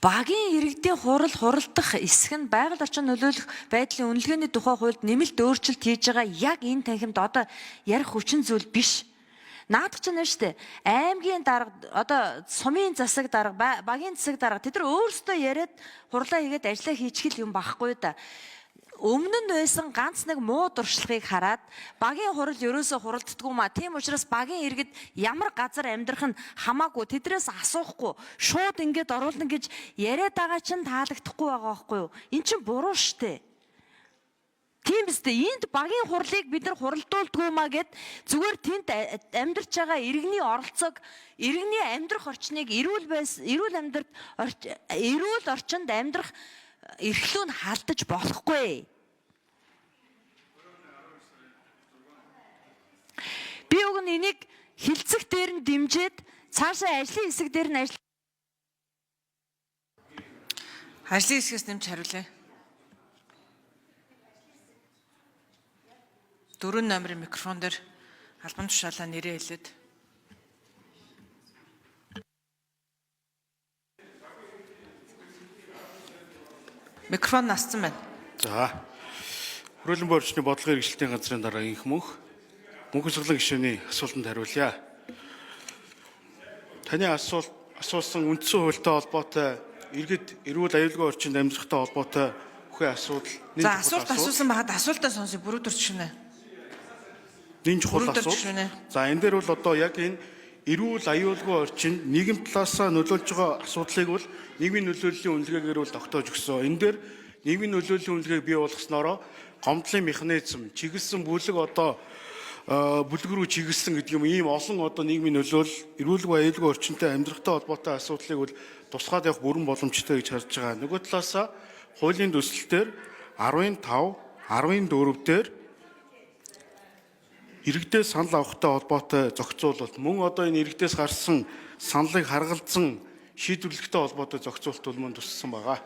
Багийн иргэдийн хуралдах эсэх нь байгаль орчин нөлөөлөх байдлын үнэлгээний тухай хуульд нэмэлт өөрчлөлт хийж байгаа яг энэ танхимд одоо ярих хүчин зүйл биш. Наадах чинь шүү дээ. Аймгийн дарга одоо сумын засаг дарга, багийн засаг дарга тэд нар өөрсдөө яриад хурлаа хийгээд ажиллаа хийчихэл юм байхгүй да. Өмнө нь байсан ганц нэг муу дуршлагыг хараад багийн хурал ерөөсөө хуралддаггүй маа. Тийм учраас багийн иргэд ямар газар амьдрах нь хамаагүй тэдрээс асуухгүй шууд ингээд оруулна гэж яриад байгаа чинь таалагдахгүй байгаа байхгүй юу? Эн чинь буруу штэ. Тийм биз дээ. Энд багийн хурлыг бид нар хуралдуулдгүй маа гэд зүгээр тэнд амьдарч байгаа иргэний оролцоог, иргэний амьдрах орчныг эрүүл орчинд амьдрах эрхлүү нь халдаж болохгүй. Би уг нь энийг хилцэх дээр нь дэмжиж цаашаа ажлын хэсэг дээр нь ажлын хэсгээс нэмж хариулъя. 4 номерын микрофон дээр албан тушаалаа нэрээ хэлээд. Микрофон насцсан байна. За. Хөрөлн боорчны бодлогын хэрэгжилтийн газрын дараагийн мөнхөн цэглэн гишүүний асуултанд хариулъя. Таны асуусан үндсэн хуультай холбоотой иргэд эрүүл аюулгүй орчинд амьдрахтай холбоотой бүхэн асуудал. За асуулт асуусан байхад асуултаа сонсъё. Бүрүүдэр гишүүнэ. Нин чухал асуулт. За энэ дээр бол одоо яг энэ эрүүл аюулгүй орчинд нийгэм талаасаа нөлөөлж байгаа асуудлыг бол нийгмийн нөлөөллийн үнэлгээгээр бол тогтоож өгсөн. Энэ дээр нийгмийн нөлөөллийн үнэлгээг бий болгосноор гомдлын механизм, чиглэсэн бүлэг одоо бүлэг рүү чиглэсэн гэдэг юм ийм олон одоо нийгмийн нөлөөлөл эрүүлгүй аюулгүй орчинтой амьдрахтай холбоотой асуудлыг бол тусгаад явах бүрэн боломжтой гэж харж байгаа. Нөгөө талаасаа хуулийн төслөлтөөр 15, 14 дээр иргэдээс санал авахтай холбоотой зохицуулалт мөн одоо энэ иргэдээс гарсан саналыг харгалзан шийдвэрлэхтэй холбоотой зохицуулалт бол мөн туссан байгаа.